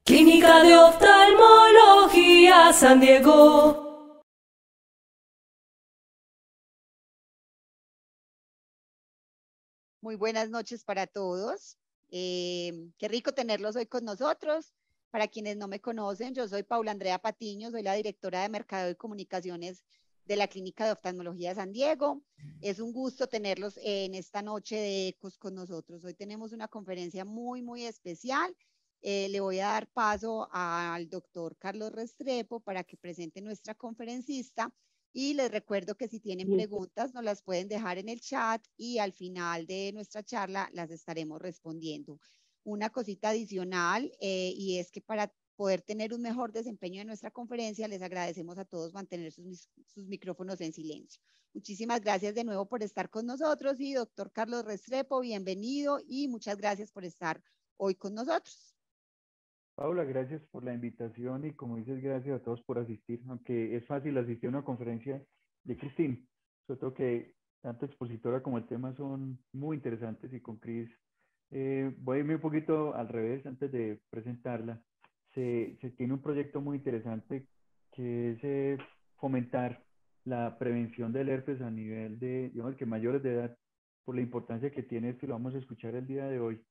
Clínica de Oftalmología San Diego. Muy buenas noches para todos. Qué rico tenerlos hoy con nosotros. Para quienes no me conocen, yo soy Paula Andrea Patiño, soy la directora de Mercadeo y Comunicaciones de la Clínica de Oftalmología de San Diego. Es un gusto tenerlos en esta noche de Ecos con nosotros. Hoy tenemos una conferencia muy especial. Le voy a dar paso al doctor Carlos Restrepo para que presente nuestra conferencista. Y les recuerdo que si tienen preguntas nos las pueden dejar en el chat y al final de nuestra charla las estaremos respondiendo. Una cosita adicional y es que para poder tener un mejor desempeño en nuestra conferencia les agradecemos a todos mantener sus micrófonos en silencio. Muchísimas gracias de nuevo por estar con nosotros y doctor Carlos Restrepo, bienvenido y muchas gracias por estar hoy con nosotros. Paula, gracias por la invitación y como dices, gracias a todos por asistir, aunque es fácil asistir a una conferencia de Cristina, sobre todo que tanto expositora como el tema son muy interesantes y con Cris voy a irme un poquito al revés antes de presentarla. Se tiene un proyecto muy interesante que es fomentar la prevención del herpes a nivel de, digamos que mayores de edad, por la importancia que tiene esto y lo vamos a escuchar el día de hoy.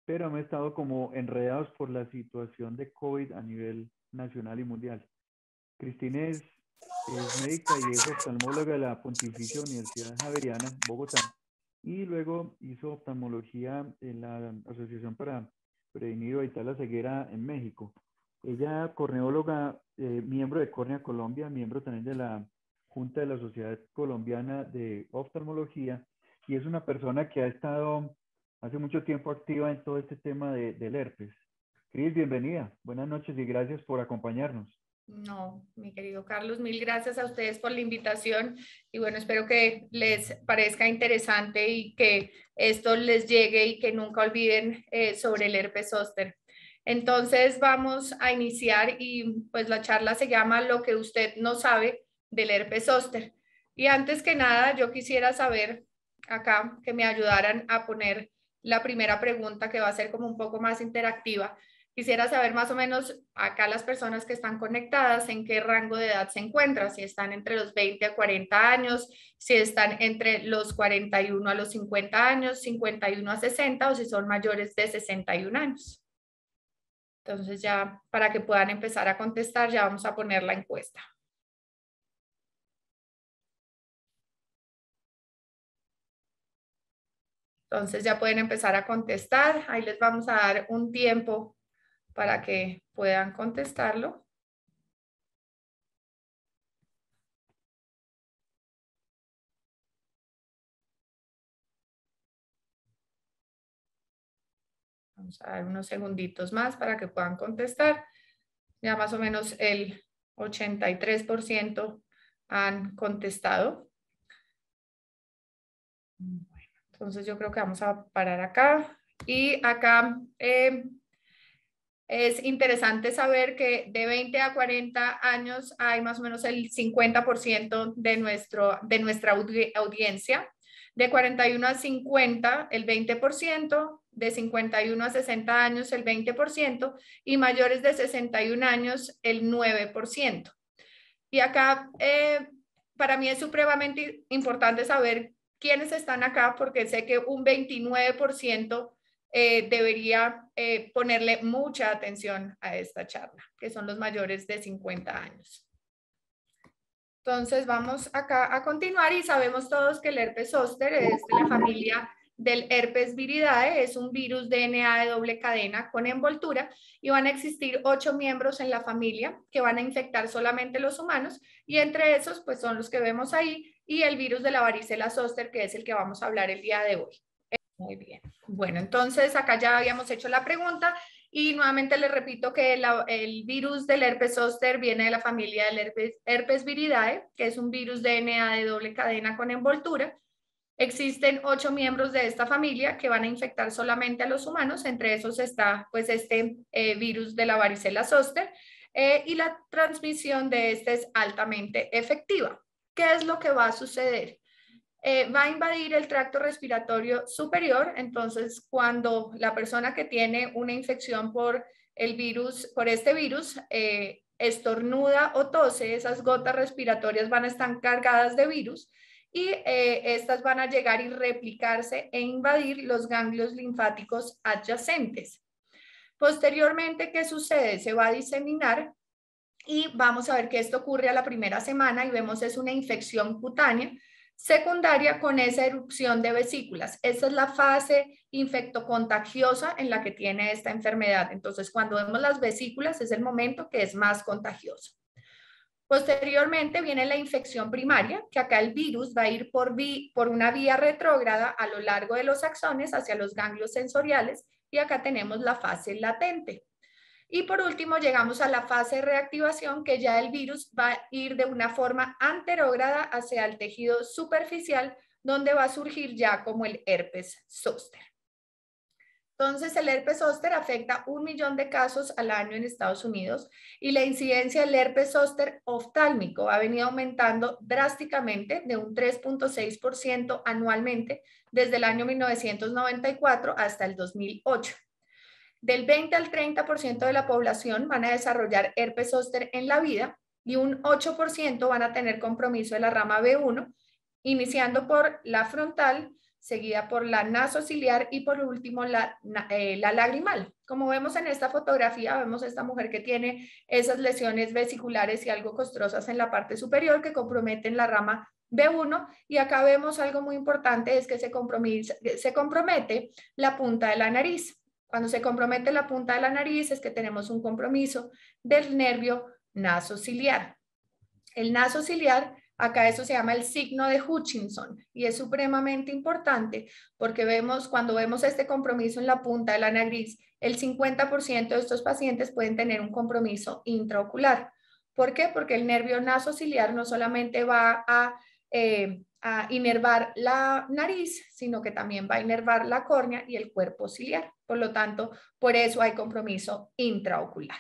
Pero hemos estado como enredados por la situación de COVID a nivel nacional y mundial. Cristina es médica y es oftalmóloga de la Pontificia Universidad Javeriana, Bogotá, y luego hizo oftalmología en la Asociación para Prevenir o Evitar la Ceguera en México. Ella, corneóloga, miembro de Córnea Colombia, miembro también de la Junta de la Sociedad Colombiana de Oftalmología, y es una persona que ha estado hace mucho tiempo activa en todo este tema del herpes. Cris, bienvenida. Buenas noches y gracias por acompañarnos. No, mi querido Carlos, mil gracias a ustedes por la invitación y bueno, espero que les parezca interesante y que esto les llegue y que nunca olviden sobre el herpes zóster. Entonces vamos a iniciar y pues la charla se llama Lo que usted no sabe del herpes zóster. Y antes que nada, yo quisiera saber acá que me ayudaran a poner la primera pregunta que va a ser como un poco más interactiva. Quisiera saber más o menos acá las personas que están conectadas en qué rango de edad se encuentran, si están entre los 20 a 40 años, si están entre los 41 a los 50 años, 51 a 60 o si son mayores de 61 años. Entonces ya para que puedan empezar a contestar ya vamos a poner la encuesta. Entonces ya pueden empezar a contestar, ahí les vamos a dar un tiempo para que puedan contestarlo. Vamos a dar unos segunditos más para que puedan contestar. Ya más o menos el 83% han contestado. Bueno, entonces yo creo que vamos a parar acá. Y acá es interesante saber que de 20 a 40 años hay más o menos el 50% de nuestra audiencia. De 41 a 50, el 20%, de 51 a 60 años, el 20%, y mayores de 61 años, el 9%. Y acá, para mí es supremamente importante saber quiénes están acá, porque sé que un 29% debería ponerle mucha atención a esta charla, que son los mayores de 50 años. Entonces vamos acá a continuar y sabemos todos que el herpes zóster es de la familia del herpes viridae, es un virus DNA de doble cadena con envoltura y van a existir 8 miembros en la familia que van a infectar solamente los humanos y entre esos pues son los que vemos ahí y el virus de la varicela zóster que es el que vamos a hablar el día de hoy. Muy bien. Bueno, entonces acá ya habíamos hecho la pregunta y nuevamente les repito que el virus del herpes zóster viene de la familia del herpes viridae, que es un virus DNA de doble cadena con envoltura. Existen 8 miembros de esta familia que van a infectar solamente a los humanos, entre esos está pues este virus de la varicela zóster y la transmisión de este es altamente efectiva. ¿Qué es lo que va a suceder? Va a invadir el tracto respiratorio superior, entonces cuando la persona que tiene una infección por por este virus, estornuda o tose, esas gotas respiratorias van a estar cargadas de virus y estas van a llegar y replicarse e invadir los ganglios linfáticos adyacentes. Posteriormente, ¿qué sucede? Se va a diseminar y vamos a ver que esto ocurre a la primera semana y vemos es una infección cutánea secundaria con esa erupción de vesículas. Esta es la fase infectocontagiosa en la que tiene esta enfermedad. Entonces, cuando vemos las vesículas es el momento que es más contagioso. Posteriormente viene la infección primaria, que acá el virus va a ir por una vía retrógrada a lo largo de los axones hacia los ganglios sensoriales y acá tenemos la fase latente. Y por último llegamos a la fase de reactivación, que ya el virus va a ir de una forma anterógrada hacia el tejido superficial, donde va a surgir ya como el herpes zóster. Entonces, el herpes zóster afecta 1 millón de casos al año en Estados Unidos y la incidencia del herpes zóster oftálmico ha venido aumentando drásticamente de un 3.6% anualmente desde el año 1994 hasta el 2008. Del 20 al 30% de la población van a desarrollar herpes zóster en la vida y un 8% van a tener compromiso de la rama B1, iniciando por la frontal, seguida por la nasociliar y por último la lagrimal. Como vemos en esta fotografía, vemos a esta mujer que tiene esas lesiones vesiculares y algo costrosas en la parte superior que comprometen la rama B1 y acá vemos algo muy importante, es que se compromete la punta de la nariz. Cuando se compromete la punta de la nariz es que tenemos un compromiso del nervio nasociliar. El nasociliar, acá eso se llama el signo de Hutchinson y es supremamente importante porque cuando vemos este compromiso en la punta de la nariz, el 50% de estos pacientes pueden tener un compromiso intraocular. ¿Por qué? Porque el nervio nasociliar no solamente va a inervar la nariz, sino que también va a inervar la córnea y el cuerpo ciliar. Por lo tanto, por eso hay compromiso intraocular.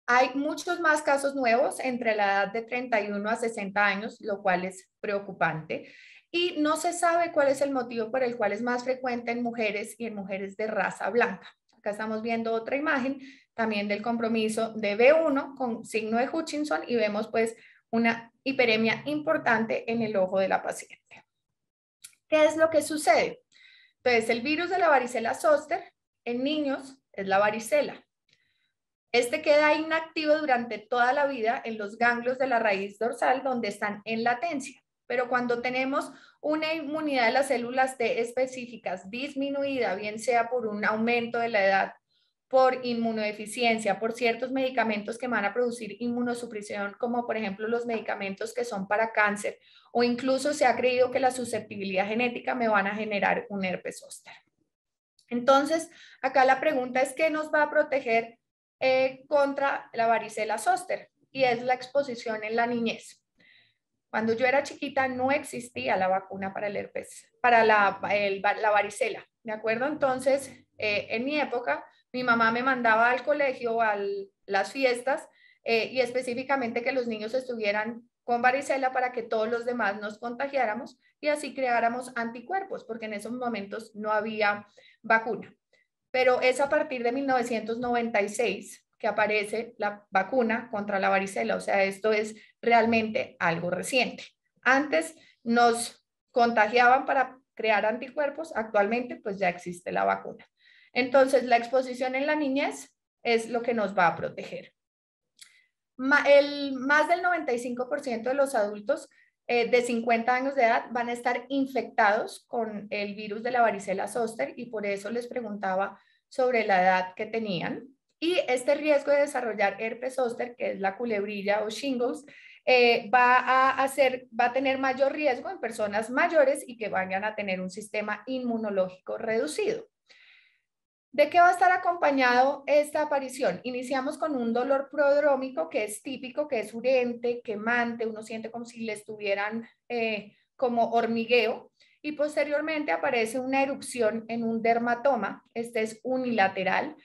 Hay muchos más casos nuevos entre la edad de 31 a 60 años, lo cual es preocupante. Y no se sabe cuál es el motivo por el cual es más frecuente en mujeres y en mujeres de raza blanca. Acá estamos viendo otra imagen también del compromiso de B1 con signo de Hutchinson y vemos pues una hiperemia importante en el ojo de la paciente. ¿Qué es lo que sucede? Entonces, el virus de la varicela zóster en niños es la varicela. Este queda inactivo durante toda la vida en los ganglios de la raíz dorsal donde están en latencia. Pero cuando tenemos una inmunidad de las células T específicas disminuida, bien sea por un aumento de la edad, por inmunodeficiencia, por ciertos medicamentos que van a producir inmunosupresión, como por ejemplo los medicamentos que son para cáncer, o incluso se ha creído que la susceptibilidad genética me van a generar un herpes zóster. Entonces, acá la pregunta es, ¿qué nos va a proteger contra la varicela zóster? Y es la exposición en la niñez. Cuando yo era chiquita no existía la vacuna para el herpes, para la varicela, ¿de acuerdo? Entonces, en mi época, mi mamá me mandaba al colegio, a las fiestas, y específicamente que los niños estuvieran con varicela para que todos los demás nos contagiáramos y así creáramos anticuerpos, porque en esos momentos no había vacuna. Pero es a partir de 1996 que aparece la vacuna contra la varicela, o sea, esto es realmente algo reciente. Antes nos contagiaban para crear anticuerpos, actualmente pues ya existe la vacuna. Entonces, la exposición en la niñez es lo que nos va a proteger. Más del 95% de los adultos de 50 años de edad van a estar infectados con el virus de la varicela zóster y por eso les preguntaba sobre la edad que tenían. Y este riesgo de desarrollar herpes zóster, que es la culebrilla o shingles, va a tener mayor riesgo en personas mayores y que vayan a tener un sistema inmunológico reducido. ¿De qué va a estar acompañado esta aparición? Iniciamos con un dolor prodrómico que es típico, que es urente, quemante, uno siente como si le estuvieran como hormigueo y posteriormente aparece una erupción en un dermatoma, este es unilateral,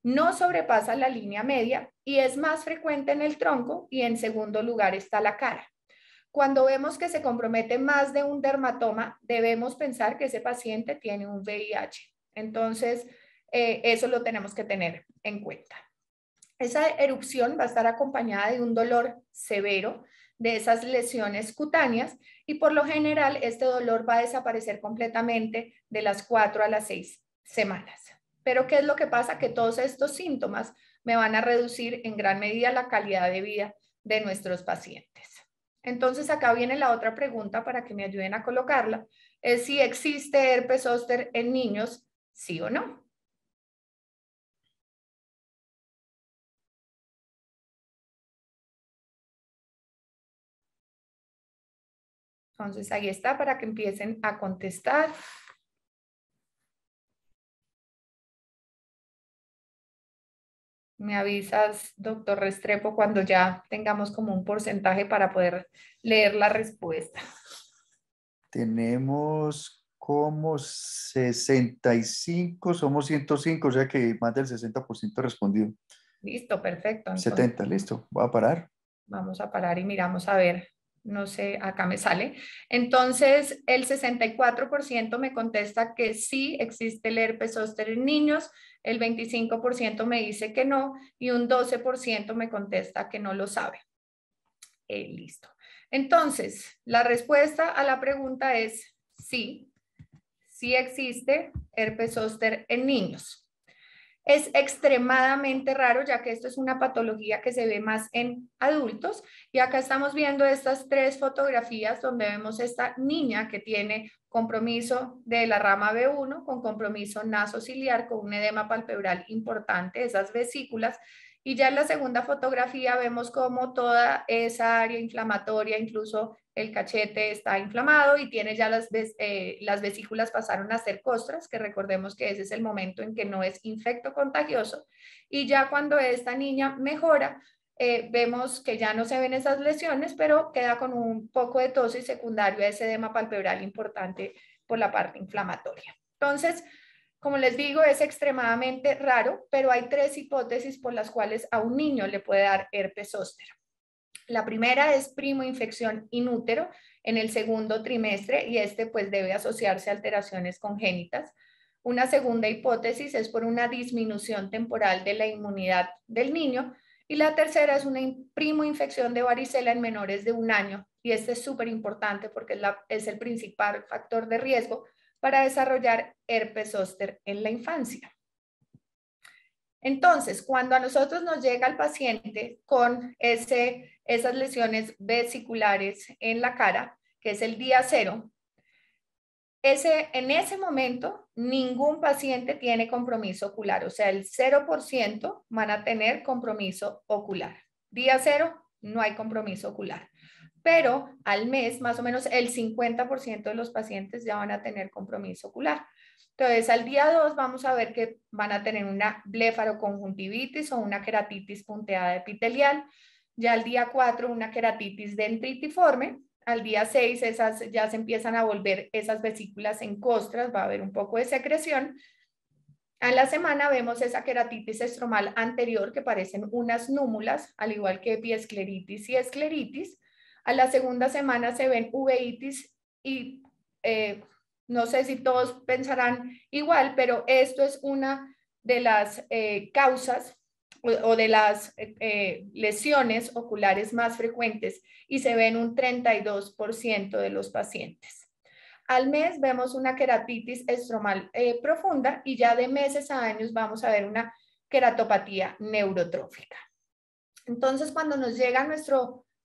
no sobrepasa la línea media y es más frecuente en el tronco y en segundo lugar está la cara. Cuando vemos que se compromete más de un dermatoma, debemos pensar que ese paciente tiene un VIH. Entonces, eso lo tenemos que tener en cuenta. Esa erupción va a estar acompañada de un dolor severo, de esas lesiones cutáneas, y por lo general este dolor va a desaparecer completamente de las 4 a las 6 semanas. Pero ¿qué es lo que pasa? Que todos estos síntomas me van a reducir en gran medida la calidad de vida de nuestros pacientes. Entonces acá viene la otra pregunta para que me ayuden a colocarla, es si existe herpes zóster en niños, sí o no. Entonces ahí está para que empiecen a contestar. Me avisas, doctor Restrepo, cuando ya tengamos como un porcentaje para poder leer la respuesta. Tenemos como 65, somos 105, o sea que más del 60% respondido. Listo, perfecto. Entonces, 70, listo. Voy a parar. vamos a parar y miramos a ver. No sé, acá me sale. Entonces, el 64% me contesta que sí existe el herpes zóster en niños, el 25% me dice que no y un 12% me contesta que no lo sabe. Listo. Entonces, la respuesta a la pregunta es sí, sí existe herpes zóster en niños. Es extremadamente raro, ya que esto es una patología que se ve más en adultos. Y acá estamos viendo estas 3 fotografías donde vemos esta niña que tiene compromiso de la rama B1 con compromiso nasociliar con un edema palpebral importante, esas vesículas. Y ya en la segunda fotografía vemos cómo toda esa área inflamatoria, incluso el cachete está inflamado y tiene ya las vesículas pasaron a ser costras, que recordemos que ese es el momento en que no es infecto contagioso. Y ya cuando esta niña mejora, vemos que ya no se ven esas lesiones, pero queda con un poco de tos y secundario a ese edema palpebral importante por la parte inflamatoria. Entonces, como les digo, es extremadamente raro, pero hay 3 hipótesis por las cuales a un niño le puede dar herpes zóster. La primera es primoinfección in útero en el segundo trimestre y pues debe asociarse a alteraciones congénitas. Una segunda hipótesis es por una disminución temporal de la inmunidad del niño y la tercera es una primoinfección de varicela en menores de 1 año y este es súper importante porque es el principal factor de riesgo para desarrollar herpes zóster en la infancia. Entonces, cuando a nosotros nos llega el paciente con esas lesiones vesiculares en la cara, que es el día 0, en ese momento ningún paciente tiene compromiso ocular, o sea, el 0% van a tener compromiso ocular. Día 0, no hay compromiso ocular. Pero al mes, más o menos el 50% de los pacientes ya van a tener compromiso ocular. Entonces, al día 2 vamos a ver que van a tener una blefaroconjuntivitis o una queratitis punteada epitelial. Ya al día 4, una queratitis dendritiforme. Al día 6, ya se empiezan a volver esas vesículas en costras, va a haber un poco de secreción. A la semana vemos esa queratitis estromal anterior que parecen unas númulas, al igual que epiescleritis y escleritis. A la segunda semana se ven uveitis y no sé si todos pensarán igual, pero esto es una de las causas o de las lesiones oculares más frecuentes y se ve en un 32% de los pacientes. Al mes vemos una queratitis estromal profunda y ya de meses a años vamos a ver una queratopatía neurotrófica. Entonces, cuando nos llega a nuestra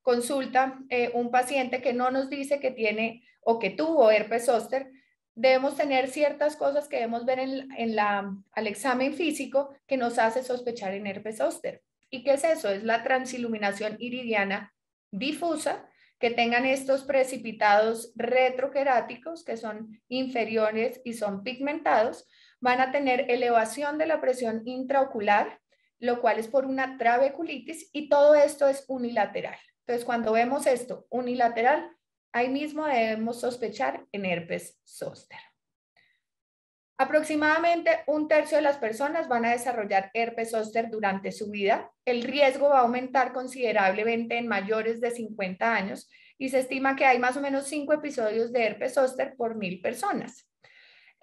consulta un paciente que no nos dice que tiene o que tuvo herpes zóster, debemos tener ciertas cosas que debemos ver al examen físico que nos hace sospechar en herpes zóster. ¿Y qué es eso? Es la transiluminación iridiana difusa, que tengan estos precipitados retroqueráticos que son inferiores y son pigmentados, van a tener elevación de la presión intraocular, lo cual es por una trabeculitis y todo esto es unilateral. Entonces, cuando vemos esto unilateral, ahí mismo debemos sospechar en herpes zóster. Aproximadamente 1/3 de las personas van a desarrollar herpes zóster durante su vida. El riesgo va a aumentar considerablemente en mayores de 50 años y se estima que hay más o menos 5 episodios de herpes zóster por 1000 personas.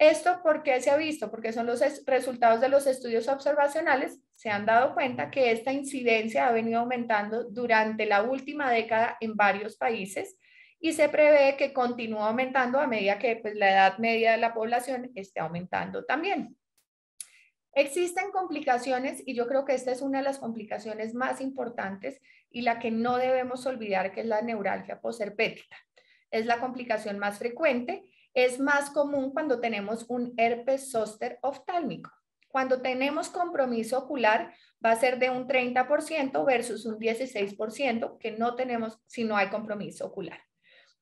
¿Esto por qué se ha visto? Porque son los resultados de los estudios observacionales. Se han dado cuenta que esta incidencia ha venido aumentando durante la última década en varios países y se prevé que continúe aumentando a medida que pues, la edad media de la población esté aumentando también. Existen complicaciones y yo creo que esta es una de las complicaciones más importantes y la que no debemos olvidar, que es la neuralgia posherpética. Es la complicación más frecuente. Es más común cuando tenemos un herpes zóster oftálmico. Cuando tenemos compromiso ocular va a ser de un 30% versus un 16% que no tenemos si no hay compromiso ocular.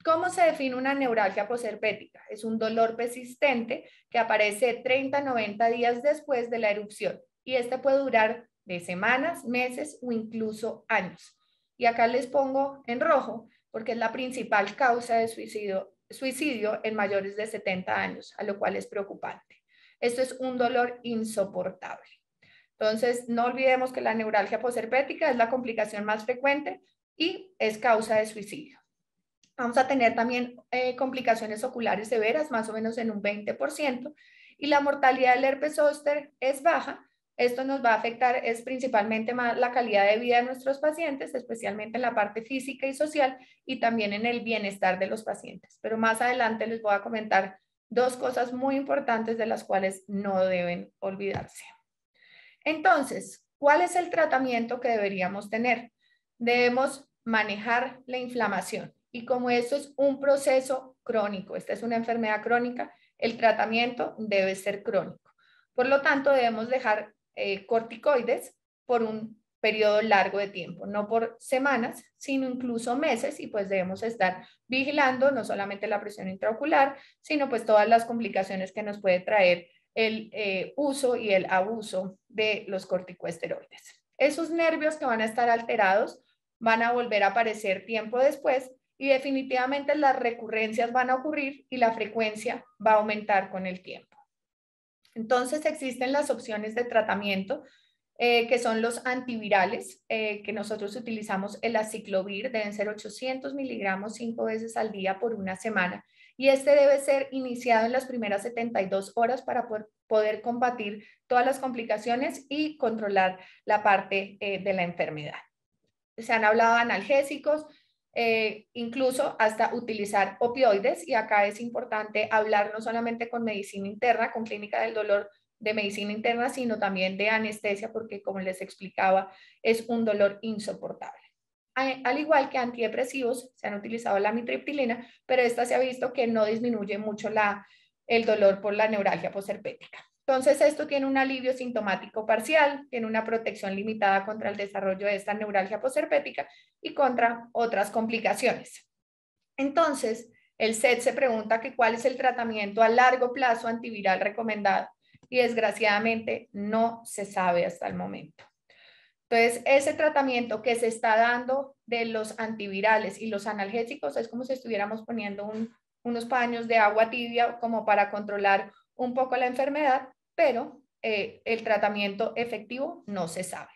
¿Cómo se define una neuralgia posherpética? Es un dolor persistente que aparece 30 a 90 días después de la erupción y este puede durar de semanas, meses o incluso años. Y acá les pongo en rojo porque es la principal causa de suicidio en mayores de 70 años, a lo cual es preocupante. Esto es un dolor insoportable. Entonces, no olvidemos que la neuralgia posherpética es la complicación más frecuente y es causa de suicidio. Vamos a tener también complicaciones oculares severas, más o menos en un 20%, y la mortalidad del herpes zóster es baja. Esto nos va a afectar es principalmente la calidad de vida de nuestros pacientes, especialmente en la parte física y social, y también en el bienestar de los pacientes. Pero más adelante les voy a comentar dos cosas muy importantes de las cuales no deben olvidarse. Entonces, ¿cuál es el tratamiento que deberíamos tener? Debemos manejar la inflamación. Y como esto es un proceso crónico, esta es una enfermedad crónica, el tratamiento debe ser crónico. Por lo tanto, debemos dejar corticoides por un periodo largo de tiempo, no por semanas, sino incluso meses, y pues debemos estar vigilando no solamente la presión intraocular, sino pues todas las complicaciones que nos puede traer el uso y el abuso de los corticosteroides. Esos nervios que van a estar alterados van a volver a aparecer tiempo después y definitivamente las recurrencias van a ocurrir y la frecuencia va a aumentar con el tiempo. Entonces existen las opciones de tratamiento que son los antivirales que nosotros utilizamos, el aciclovir, deben ser 800 miligramos 5 veces al día por una semana y este debe ser iniciado en las primeras 72 horas para poder combatir todas las complicaciones y controlar la parte de la enfermedad. Se han hablado de analgésicos, incluso hasta utilizar opioides y acá es importante hablar no solamente con medicina interna, con clínica del dolor de medicina interna, sino también de anestesia porque como les explicaba es un dolor insoportable. Al igual que antidepresivos se han utilizado la amitriptilina, pero esta se ha visto que no disminuye mucho el dolor por la neuralgia posherpética. Entonces esto tiene un alivio sintomático parcial, tiene una protección limitada contra el desarrollo de esta neuralgia posherpética y contra otras complicaciones. Entonces el SET se pregunta que cuál es el tratamiento a largo plazo antiviral recomendado y desgraciadamente no se sabe hasta el momento. Entonces ese tratamiento que se está dando de los antivirales y los analgésicos es como si estuviéramos poniendo unos paños de agua tibia como para controlar un poco la enfermedad, pero el tratamiento efectivo no se sabe.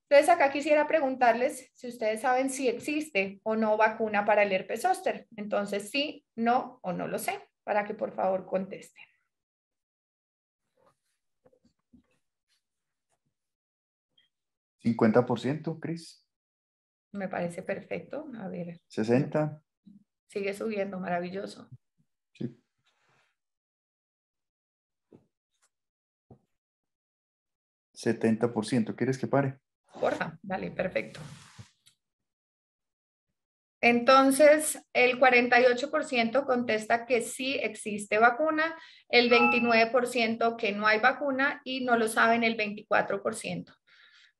Entonces acá quisiera preguntarles si ustedes saben si existe o no vacuna para el herpes zóster. Entonces sí, no o no lo sé, para que por favor contesten. ¿50%, Cris? Me parece perfecto. A ver. 60%. Sigue subiendo, maravilloso. Sí. 70%. ¿Quieres que pare? Porfa, vale, perfecto. Entonces, el 48% contesta que sí existe vacuna, el 29% que no hay vacuna y no lo saben el 24%.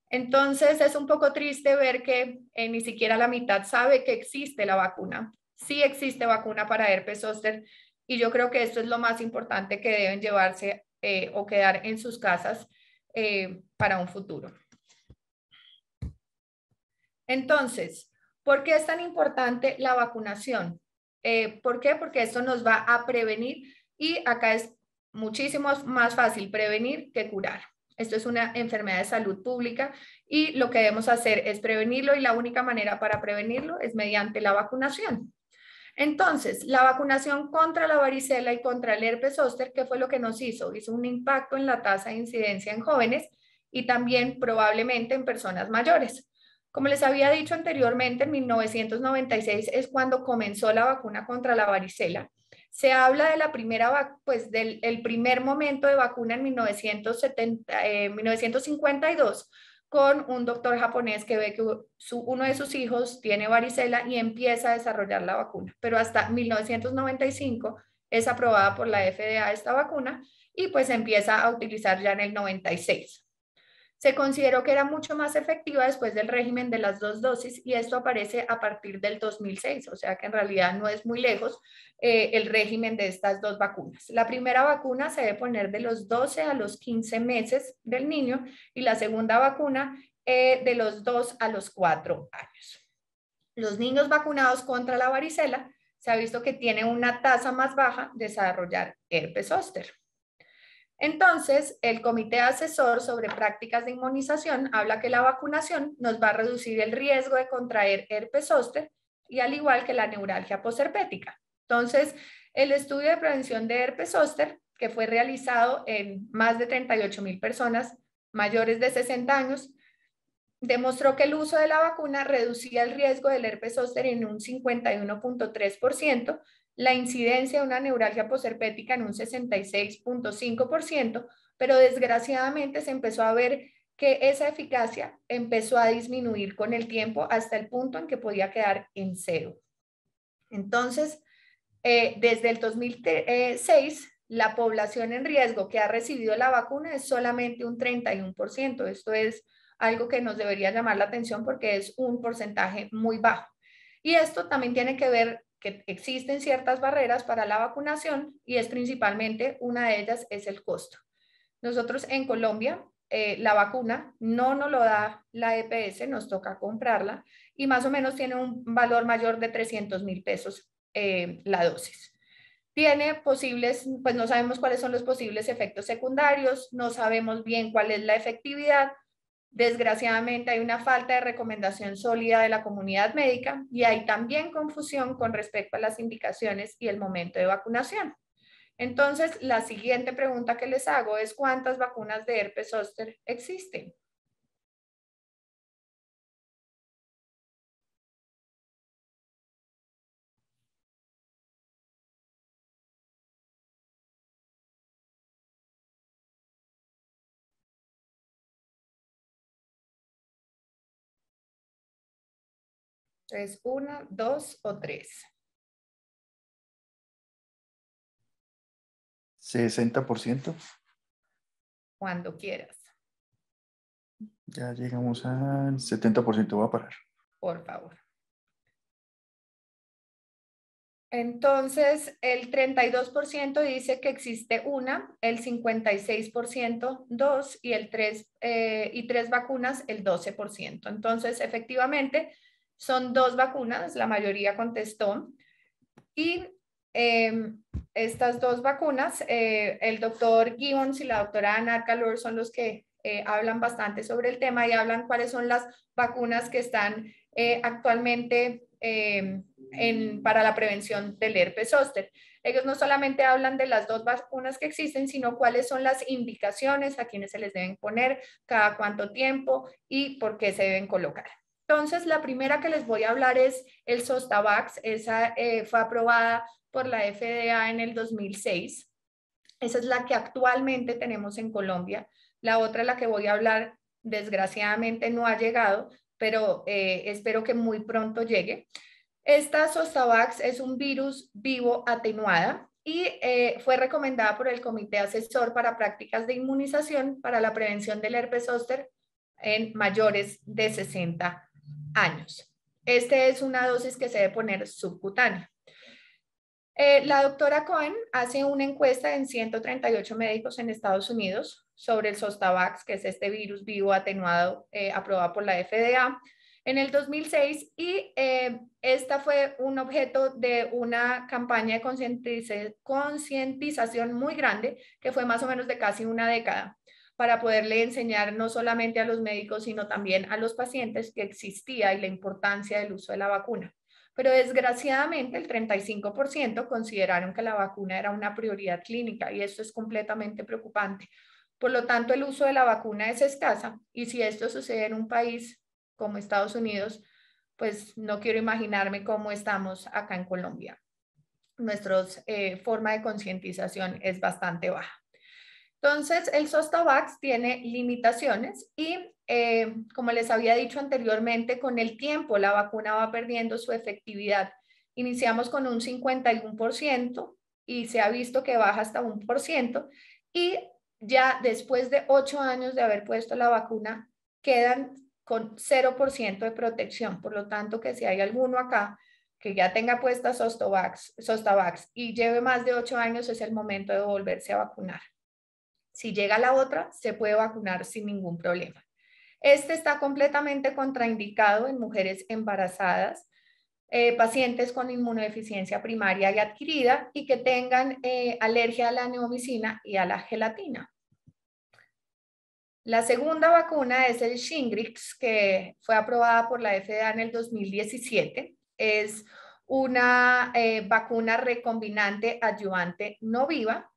Entonces, es un poco triste ver que ni siquiera la mitad sabe que existe la vacuna. Sí existe vacuna para herpes zóster y yo creo que esto es lo más importante que deben llevarse o quedar en sus casas para un futuro. Entonces, ¿por qué es tan importante la vacunación? ¿Por qué? Porque esto nos va a prevenir y acá es muchísimo más fácil prevenir que curar. Esto es una enfermedad de salud pública y lo que debemos hacer es prevenirlo y la única manera para prevenirlo es mediante la vacunación. Entonces, la vacunación contra la varicela y contra el herpes zóster, ¿qué fue lo que nos hizo? Hizo un impacto en la tasa de incidencia en jóvenes y también probablemente en personas mayores. Como les había dicho anteriormente, en 1996 es cuando comenzó la vacuna contra la varicela. Se habla de la primera, pues del primer momento de vacuna en 1952, con un doctor japonés que ve que uno de sus hijos tiene varicela y empieza a desarrollar la vacuna. Pero hasta 1995 es aprobada por la FDA esta vacuna y pues empieza a utilizar ya en el 96. Se consideró que era mucho más efectiva después del régimen de las 2 dosis y esto aparece a partir del 2006, o sea que en realidad no es muy lejos el régimen de estas 2 vacunas. La primera vacuna se debe poner de los 12 a los 15 meses del niño y la segunda vacuna de los 2 a los 4 años. Los niños vacunados contra la varicela se ha visto que tienen una tasa más baja de desarrollar herpes zóster. Entonces, el Comité Asesor sobre Prácticas de Inmunización habla que la vacunación nos va a reducir el riesgo de contraer herpes zóster y al igual que la neuralgia posherpética. Entonces, el estudio de prevención de herpes zóster, que fue realizado en más de 38,000 personas mayores de 60 años, demostró que el uso de la vacuna reducía el riesgo del herpes zóster en un 51.3%, la incidencia de una neuralgia posherpética en un 66.5%, pero desgraciadamente se empezó a ver que esa eficacia empezó a disminuir con el tiempo hasta el punto en que podía quedar en 0. Entonces, desde el 2006, la población en riesgo que ha recibido la vacuna es solamente un 31%. Esto es algo que nos debería llamar la atención porque es un porcentaje muy bajo. Y esto también tiene que ver que existen ciertas barreras para la vacunación y es principalmente una de ellas es el costo. Nosotros en Colombia la vacuna no nos lo da la EPS, nos toca comprarla y más o menos tiene un valor mayor de 300,000 pesos la dosis. Tiene posibles, pues no sabemos cuáles son los posibles efectos secundarios, no sabemos bien cuál es la efectividad. Desgraciadamente hay una falta de recomendación sólida de la comunidad médica y hay también confusión con respecto a las indicaciones y el momento de vacunación. Entonces, la siguiente pregunta que les hago es ¿cuántas vacunas de herpes zóster existen? Entonces, 1, 2 o 3. 60%. Cuando quieras. Ya llegamos al 70%. Voy a parar. Por favor. Entonces, el 32% dice que existe una, el 56% dos y el 3 vacunas el 12%. Entonces, efectivamente, son 2 vacunas, la mayoría contestó. Y estas 2 vacunas, el doctor Gibbons y la doctora Ana Calor son los que hablan bastante sobre el tema y hablan cuáles son las vacunas que están actualmente para la prevención del herpes zóster. Ellos no solamente hablan de las 2 vacunas que existen, sino cuáles son las indicaciones a quienes se les deben poner, cada cuánto tiempo y por qué se deben colocar. Entonces, la primera que les voy a hablar es el Zostavax. Esa fue aprobada por la FDA en el 2006. Esa es la que actualmente tenemos en Colombia. La otra, la que voy a hablar, desgraciadamente no ha llegado, pero espero que muy pronto llegue. Esta Zostavax es un virus vivo atenuada y fue recomendada por el Comité Asesor para Prácticas de Inmunización para la prevención del herpes zóster en mayores de 60 años. Esta es una dosis que se debe poner subcutánea. La doctora Cohen hace una encuesta en 138 médicos en Estados Unidos sobre el Zostavax, que es este virus vivo atenuado aprobado por la FDA en el 2006 y esta fue un objeto de una campaña de concientización muy grande que fue más o menos de casi una década para poderle enseñar no solamente a los médicos sino también a los pacientes que existía y la importancia del uso de la vacuna. Pero desgraciadamente el 35% consideraron que la vacuna era una prioridad clínica y esto es completamente preocupante. Por lo tanto, el uso de la vacuna es escasa y si esto sucede en un país como Estados Unidos, pues no quiero imaginarme cómo estamos acá en Colombia. Nuestra forma de concientización es bastante baja. Entonces, el Zostavax tiene limitaciones y, como les había dicho anteriormente, con el tiempo la vacuna va perdiendo su efectividad. Iniciamos con un 51% y se ha visto que baja hasta 1%, y ya después de 8 años de haber puesto la vacuna, quedan con 0% de protección. Por lo tanto, que si hay alguno acá que ya tenga puesta Zostavax y lleve más de 8 años, es el momento de volverse a vacunar. Si llega la otra, se puede vacunar sin ningún problema. Este está completamente contraindicado en mujeres embarazadas, pacientes con inmunodeficiencia primaria y adquirida y que tengan alergia a la neomicina y a la gelatina. La segunda vacuna es el Shingrix, que fue aprobada por la FDA en el 2017. Es una vacuna recombinante adyuvante no viva.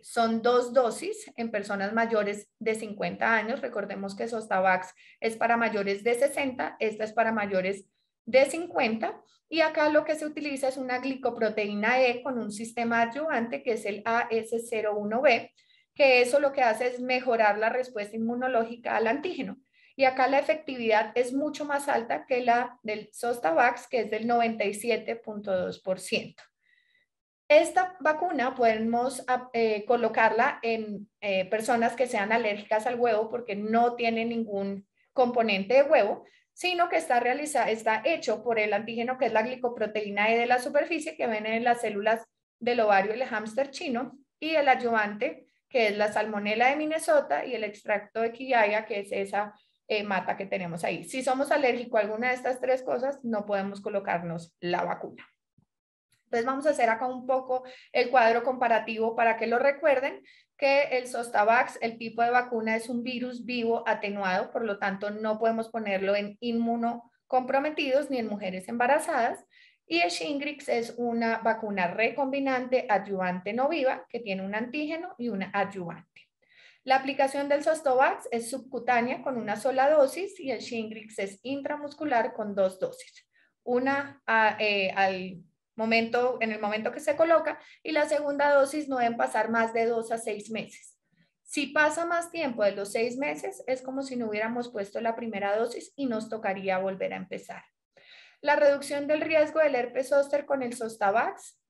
Son 2 dosis en personas mayores de 50 años. Recordemos que Zostavax es para mayores de 60, esta es para mayores de 50. Y acá lo que se utiliza es una glicoproteína E con un sistema adyuvante que es el AS01B, que eso lo que hace es mejorar la respuesta inmunológica al antígeno. Y acá la efectividad es mucho más alta que la del Zostavax, que es del 97.2%. Esta vacuna podemos colocarla en personas que sean alérgicas al huevo porque no tiene ningún componente de huevo, sino que está hecho por el antígeno que es la glicoproteína E de la superficie que viene en las células del ovario del hámster chino, y el adyuvante que es la salmonela de Minnesota y el extracto de quillaya, que es esa mata que tenemos ahí. Si somos alérgicos a alguna de estas 3 cosas, no podemos colocarnos la vacuna. Entonces vamos a hacer acá un poco el cuadro comparativo para que lo recuerden, que el Zostavax, el tipo de vacuna, es un virus vivo atenuado, por lo tanto no podemos ponerlo en inmunocomprometidos ni en mujeres embarazadas. Y el Shingrix es una vacuna recombinante adyuvante no viva que tiene un antígeno y un adyuvante. La aplicación del Zostavax es subcutánea con una sola dosis y el Shingrix es intramuscular con 2 dosis. Una en el momento que se coloca, y la segunda dosis no deben pasar más de 2 a 6 meses. Si pasa más tiempo de los 6 meses, es como si no hubiéramos puesto la primera dosis y nos tocaría volver a empezar. La reducción del riesgo del herpes zóster con el Zostavax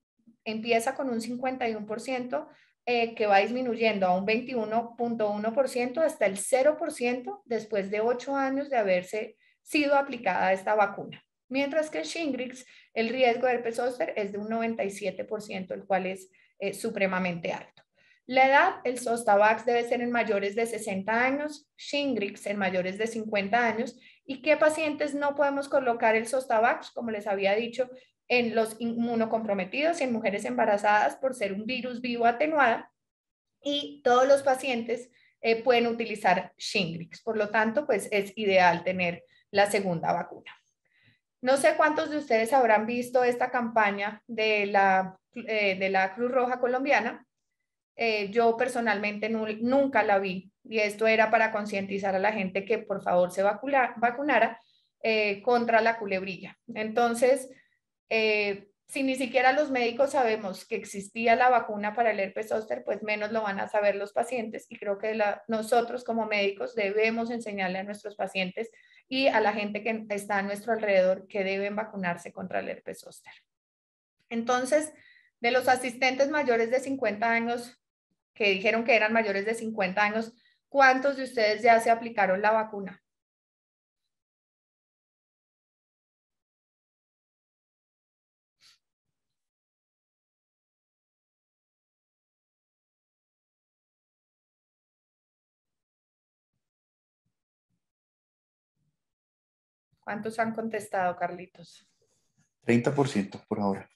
empieza con un 51%, que va disminuyendo a un 21.1% hasta el 0% después de 8 años de haberse sido aplicada esta vacuna. Mientras que el Shingrix, el riesgo de herpes zóster es de un 97%, el cual es supremamente alto. La edad, el Zostavax debe ser en mayores de 60 años, Shingrix en mayores de 50 años. ¿Y qué pacientes no podemos colocar el Zostavax? Como les había dicho, en los inmunocomprometidos y en mujeres embarazadas por ser un virus vivo atenuada, y todos los pacientes pueden utilizar Shingrix. Por lo tanto, pues es ideal tener la segunda vacuna. No sé cuántos de ustedes habrán visto esta campaña de la Cruz Roja Colombiana. Yo personalmente nunca la vi, y esto era para concientizar a la gente que por favor se vacunara contra la culebrilla. Entonces, si ni siquiera los médicos sabemos que existía la vacuna para el herpes zóster, pues menos lo van a saber los pacientes, y creo que nosotros como médicos debemos enseñarle a nuestros pacientes y a la gente que está a nuestro alrededor que deben vacunarse contra el herpes zóster. Entonces, de los asistentes mayores de 50 años que dijeron que eran mayores de 50 años, ¿cuántos de ustedes ya se aplicaron la vacuna? ¿Cuántos han contestado, Carlitos? 30% por ahora.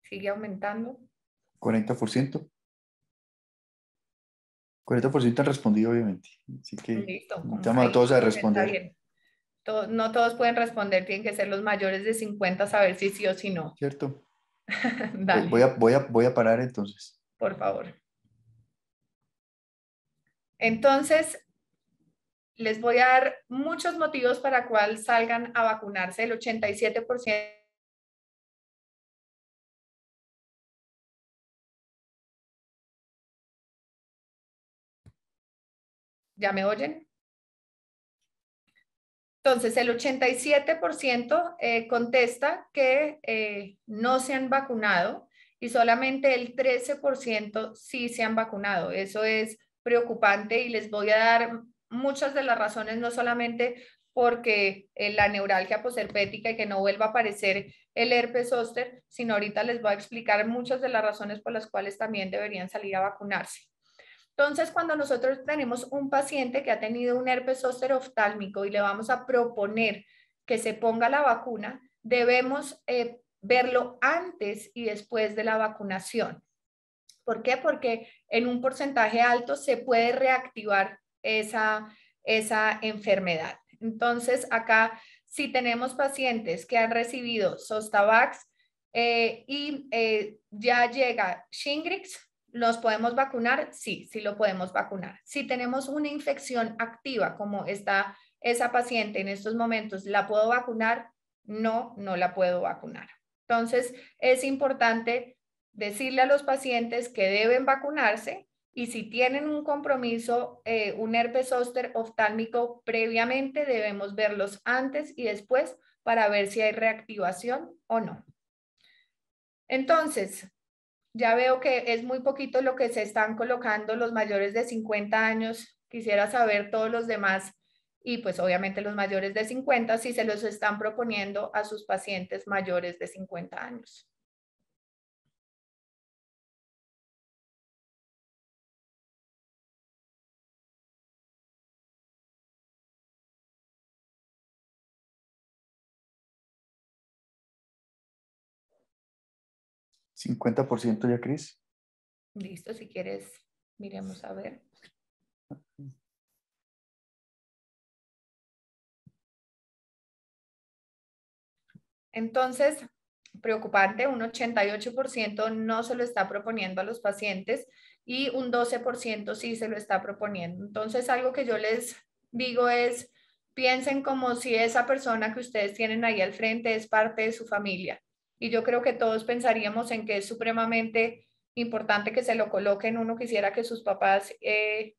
¿Sigue aumentando? 40%. 40% han respondido, obviamente. Así que Listo. invitamos a todos a Está responder. bien. No todos pueden responder, tienen que ser los mayores de 50, saber si sí o si no. ¿Cierto? Dale, Voy a parar entonces. por favor. Entonces, les voy a dar muchos motivos para cual salgan a vacunarse. El 87%. ¿Ya me oyen? Entonces, el 87% contesta que no se han vacunado y solamente el 13% sí se han vacunado. Eso es preocupante y les voy a dar muchas de las razones, no solamente porque la neuralgia posherpética y que no vuelva a aparecer el herpes zóster, sino ahorita les voy a explicar muchas de las razones por las cuales también deberían salir a vacunarse. Entonces, cuando nosotros tenemos un paciente que ha tenido un herpes zóster oftálmico y le vamos a proponer que se ponga la vacuna, debemos verlo antes y después de la vacunación. ¿Por qué? Porque en un porcentaje alto se puede reactivar esa enfermedad. Entonces, acá, si tenemos pacientes que han recibido Zostavax y ya llega Shingrix, ¿los podemos vacunar? Sí, sí lo podemos vacunar. Si tenemos una infección activa, como está esa paciente en estos momentos, ¿la puedo vacunar? No, no la puedo vacunar. Entonces, es importante decirle a los pacientes que deben vacunarse y si tienen un compromiso, un herpes zóster oftálmico previamente, debemos verlos antes y después para ver si hay reactivación o no. Entonces, ya veo que es muy poquito lo que se están colocando los mayores de 50 años. Quisiera saber todos los demás y pues obviamente los mayores de 50 si se los están proponiendo a sus pacientes mayores de 50 años. ¿50% ya, Cris? Listo, si quieres, miremos a ver. Entonces, preocupante, un 88% no se lo está proponiendo a los pacientes y un 12% sí se lo está proponiendo. Entonces, algo que yo les digo es, piensen como si esa persona que ustedes tienen ahí al frente es parte de su familia. Y yo creo que todos pensaríamos en que es supremamente importante que se lo coloquen. Uno quisiera que sus papás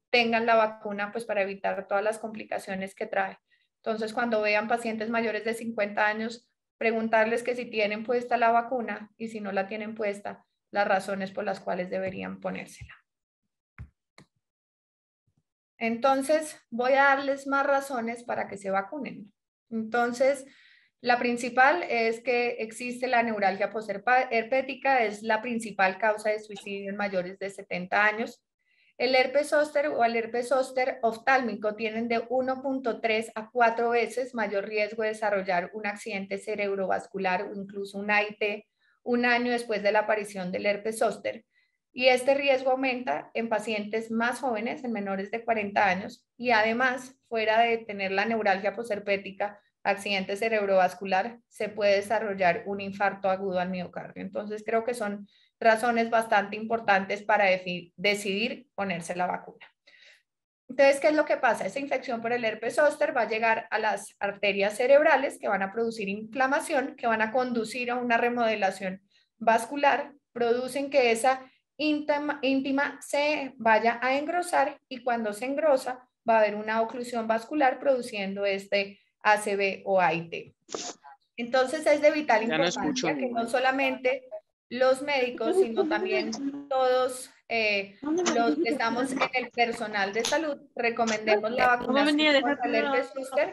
tengan la vacuna pues para evitar todas las complicaciones que trae. Entonces, cuando vean pacientes mayores de 50 años, preguntarles que si tienen puesta la vacuna y si no la tienen puesta, las razones por las cuales deberían ponérsela. Entonces, voy a darles más razones para que se vacunen. Entonces, la principal es que existe la neuralgia posherpética, es la principal causa de suicidio en mayores de 70 años. El herpes zóster o el herpes zóster oftálmico tienen de 1.3 a 4 veces mayor riesgo de desarrollar un accidente cerebrovascular o incluso un AIT un año después de la aparición del herpes zóster. Y este riesgo aumenta en pacientes más jóvenes, en menores de 40 años, y además, fuera de tener la neuralgia posherpética, accidente cerebrovascular, se puede desarrollar un infarto agudo al miocardio. Entonces, creo que son razones bastante importantes para decidir ponerse la vacuna. Entonces, ¿qué es lo que pasa? Esa infección por el herpes zóster va a llegar a las arterias cerebrales que van a producir inflamación, que van a conducir a una remodelación vascular, producen que esa íntima se vaya a engrosar y cuando se engrosa va a haber una oclusión vascular produciendo este ACV o AIT. Entonces es de vital importancia que no solamente los médicos, sino también todos los que estamos en el personal de salud recomendemos la vacunación contra el herpes zóster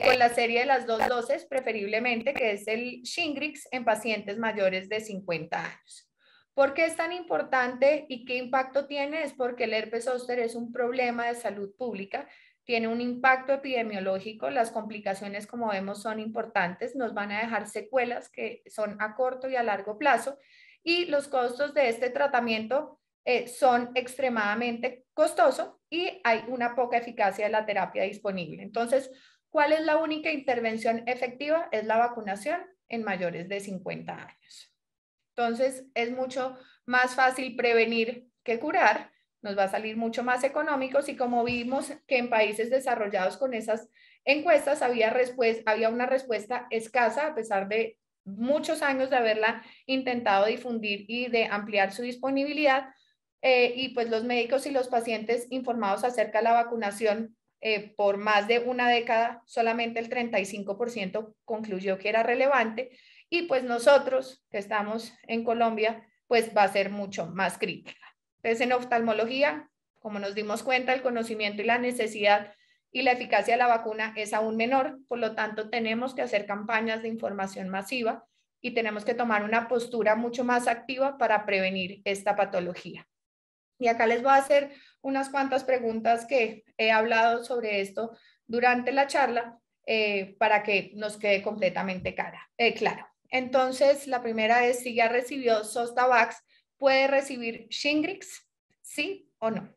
con la serie de las 2 dosis, preferiblemente, que es el Shingrix en pacientes mayores de 50 años. ¿Por qué es tan importante y qué impacto tiene? Es porque el herpes zóster es un problema de salud pública, tiene un impacto epidemiológico, las complicaciones como vemos son importantes, nos van a dejar secuelas que son a corto y a largo plazo y los costos de este tratamiento son extremadamente costosos y hay una poca eficacia de la terapia disponible. Entonces, ¿cuál es la única intervención efectiva? Es la vacunación en mayores de 50 años. Entonces, es mucho más fácil prevenir que curar, nos va a salir mucho más económicos y como vimos que en países desarrollados con esas encuestas había una respuesta escasa a pesar de muchos años de haberla intentado difundir y de ampliar su disponibilidad, y pues los médicos y los pacientes informados acerca de la vacunación por más de una década, solamente el 35% concluyó que era relevante y pues nosotros que estamos en Colombia, pues va a ser mucho más crítica. Entonces en oftalmología, como nos dimos cuenta, el conocimiento y la necesidad y la eficacia de la vacuna es aún menor, por lo tanto tenemos que hacer campañas de información masiva y tenemos que tomar una postura mucho más activa para prevenir esta patología. Y acá les voy a hacer unas cuantas preguntas que he hablado sobre esto durante la charla para que nos quede completamente claro. Entonces, la primera es si ya recibió Zostavax, ¿puede recibir Shingrix? ¿Sí o no?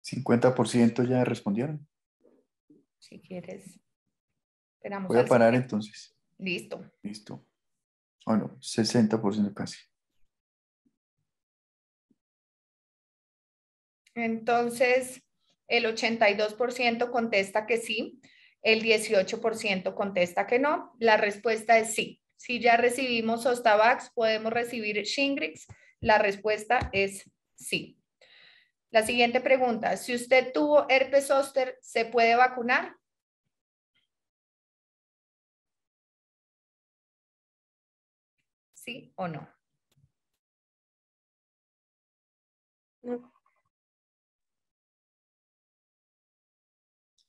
¿50% ya respondieron? Si quieres, esperamos Voy a al parar siguiente. entonces. Listo. Listo. Bueno, 60% casi. Entonces, el 82% contesta que sí, el 18% contesta que no. La respuesta es sí. Si ya recibimos Zostavax, ¿podemos recibir Shingrix? La respuesta es sí. La siguiente pregunta, si usted tuvo herpes zóster, ¿se puede vacunar? ¿Sí o no? No.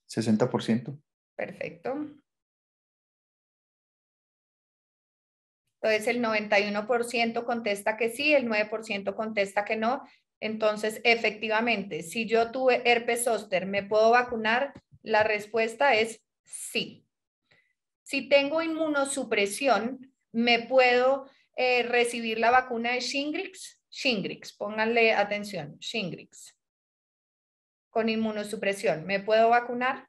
60%. Perfecto. Entonces el 91% contesta que sí, el 9% contesta que no. Entonces, efectivamente, si yo tuve herpes zóster, ¿me puedo vacunar? La respuesta es sí. Si tengo inmunosupresión, ¿me puedo recibir la vacuna de Shingrix? Shingrix, pónganle atención, Shingrix. Con inmunosupresión, ¿me puedo vacunar?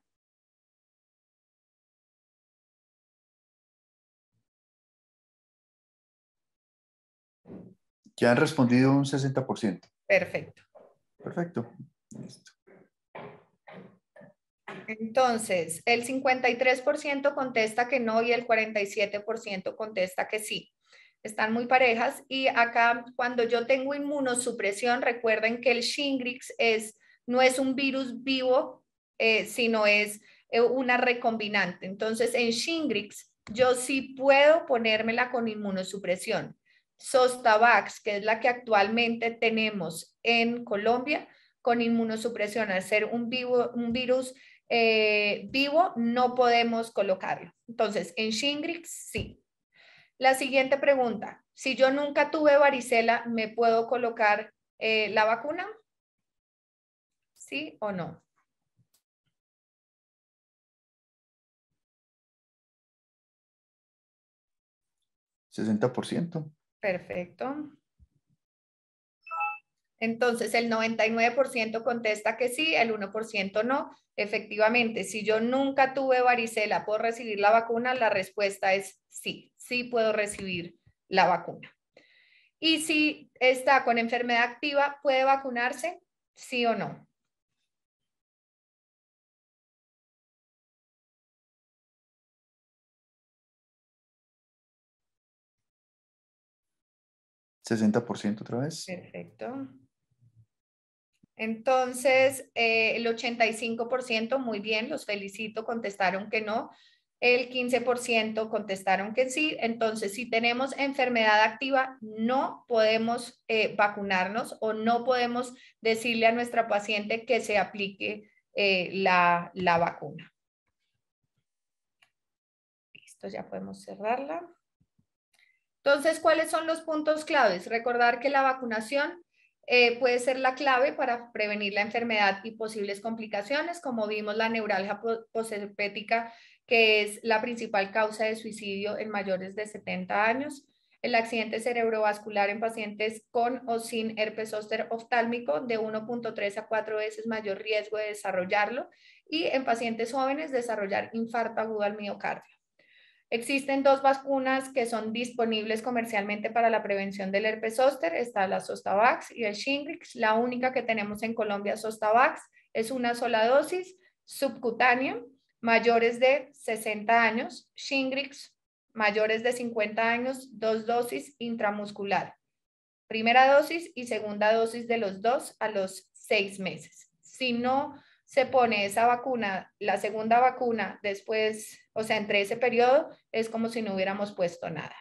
Ya han respondido un 60%. Perfecto. Perfecto. Listo. Entonces, el 53% contesta que no y el 47% contesta que sí. Están muy parejas y acá cuando yo tengo inmunosupresión, recuerden que el Shingrix no es un virus vivo, sino es una recombinante. Entonces, en Shingrix yo sí puedo ponérmela con inmunosupresión. Zostavax, que es la que actualmente tenemos en Colombia, con inmunosupresión, al ser un virus vivo, no podemos colocarlo. Entonces, en Shingrix, sí. La siguiente pregunta, si yo nunca tuve varicela, ¿me puedo colocar la vacuna? ¿Sí o no? ¿60%? Perfecto. Entonces, el 99% contesta que sí, el 1% no. Efectivamente, si yo nunca tuve varicela, ¿puedo recibir la vacuna? La respuesta es sí, sí puedo recibir la vacuna. Y si está con enfermedad activa, ¿puede vacunarse? ¿Sí o no? ¿60% otra vez? Perfecto. Entonces, el 85%, muy bien, los felicito, contestaron que no. El 15% contestaron que sí. Entonces, si tenemos enfermedad activa, no podemos vacunarnos o no podemos decirle a nuestra paciente que se aplique la vacuna. Listo, ya podemos cerrarla. Entonces, ¿cuáles son los puntos claves? Recordar que la vacunación puede ser la clave para prevenir la enfermedad y posibles complicaciones, como vimos la neuralgia posherpética, que es la principal causa de suicidio en mayores de 70 años, el accidente cerebrovascular en pacientes con o sin herpes zóster oftálmico de 1.3 a 4 veces mayor riesgo de desarrollarlo, y en pacientes jóvenes desarrollar infarto agudo al miocardio. Existen 2 vacunas que son disponibles comercialmente para la prevención del herpes zóster. Está la Zostavax y el Shingrix. La única que tenemos en Colombia, Zostavax, es una sola dosis subcutánea, mayores de 60 años. Shingrix, mayores de 50 años, 2 dosis intramuscular. Primera dosis y segunda dosis de los 2 a los 6 meses. Si no se pone esa vacuna, la segunda vacuna después, o sea, entre ese periodo, es como si no hubiéramos puesto nada.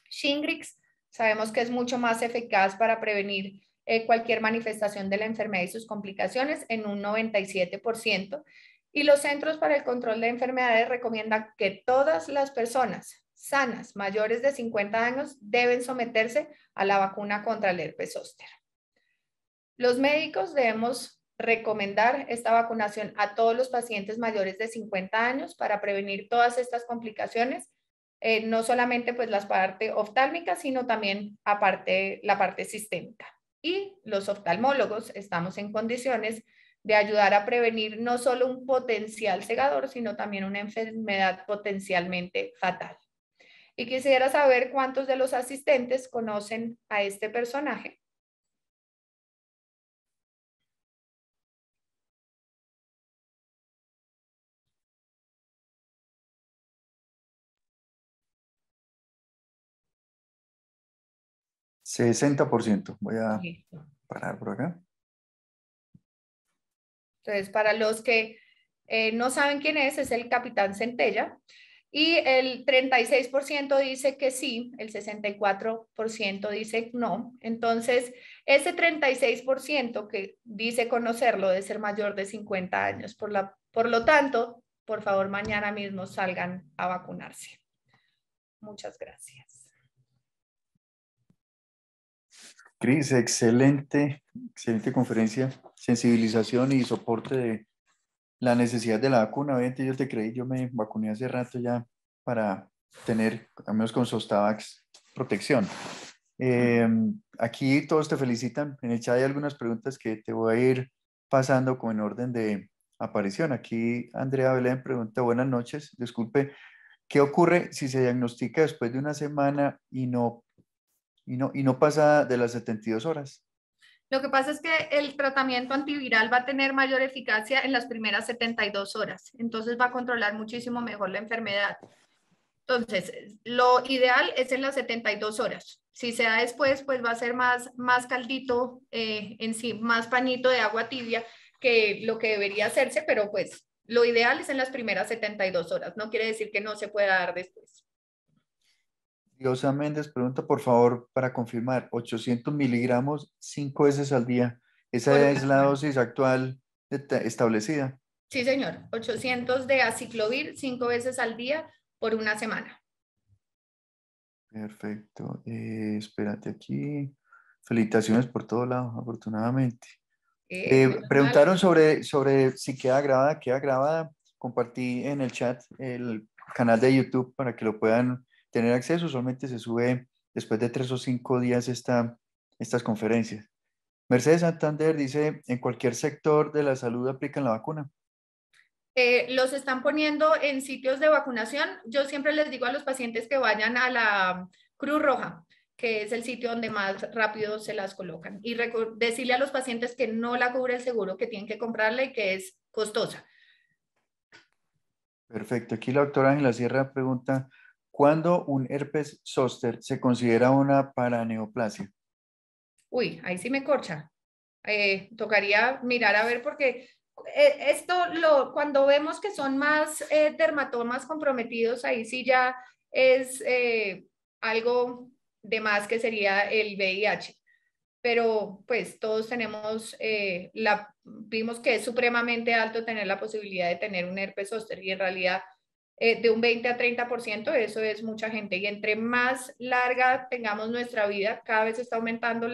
Shingrix, sabemos que es mucho más eficaz para prevenir cualquier manifestación de la enfermedad y sus complicaciones en un 97%. Y los Centros para el Control de Enfermedades recomiendan que todas las personas sanas mayores de 50 años deben someterse a la vacuna contra el herpes zóster. Los médicos debemos recomendar esta vacunación a todos los pacientes mayores de 50 años para prevenir todas estas complicaciones, no solamente pues la parte oftálmica, sino también aparte la parte sistémica. Y los oftalmólogos estamos en condiciones de ayudar a prevenir no solo un potencial cegador, sino también una enfermedad potencialmente fatal. Y quisiera saber cuántos de los asistentes conocen a este personaje. %60. Voy a Listo. parar por acá. Entonces, para los que no saben quién es el Capitán Centella. Y el 36% dice que sí, el 64% dice no. Entonces, ese 36% que dice conocerlo debe ser mayor de 50 años. Por lo tanto, por favor, mañana mismo salgan a vacunarse. Muchas gracias. Cris, excelente conferencia, sensibilización y soporte de la necesidad de la vacuna. Obviamente yo te creí, yo me vacuné hace rato ya para tener, al menos con Zostavax, protección. Aquí todos te felicitan. En el chat hay algunas preguntas que te voy a ir pasando como en orden de aparición. Aquí Andrea Belén pregunta, buenas noches, disculpe, ¿qué ocurre si se diagnostica después de una semana y no pasa de las 72 horas? Lo que pasa es que el tratamiento antiviral va a tener mayor eficacia en las primeras 72 horas, entonces va a controlar muchísimo mejor la enfermedad. Entonces, lo ideal es en las 72 horas. Si se da después, pues va a ser más caldito en sí, más pañito de agua tibia que lo que debería hacerse, pero pues lo ideal es en las primeras 72 horas. No quiere decir que no se pueda dar después. Diosa Méndez pregunta, por favor, para confirmar, 800 miligramos 5 veces al día. ¿Esa es la dosis actual establecida? Sí, señor. 800 de aciclovir 5 veces al día por una semana. Perfecto. Espérate aquí. Felicitaciones por todo lado, afortunadamente. Preguntaron sobre si queda grabada. Queda grabada. Compartí en el chat el canal de YouTube para que lo puedan tener acceso. Solamente se sube después de 3 o 5 días estas conferencias. Mercedes Santander dice, ¿en cualquier sector de la salud aplican la vacuna? Los están poniendo en sitios de vacunación. Yo siempre les digo a los pacientes que vayan a la Cruz Roja, que es el sitio donde más rápido se las colocan. Y decirle a los pacientes que no la cubre el seguro, que tienen que comprarla y que es costosa. Perfecto. Aquí la doctora Ángela Sierra pregunta, ¿cuándo un herpes zóster se considera una paraneoplasia? Uy, ahí sí me corcha. Tocaría mirar a ver porque cuando vemos que son más dermatomas comprometidos, ahí sí ya es algo de más que sería el VIH. Pero pues todos tenemos, vimos que es supremamente alto tener la posibilidad de tener un herpes zóster y en realidad de un 20 a 30%, eso es mucha gente. Y entre más larga tengamos nuestra vida, cada vez está aumentando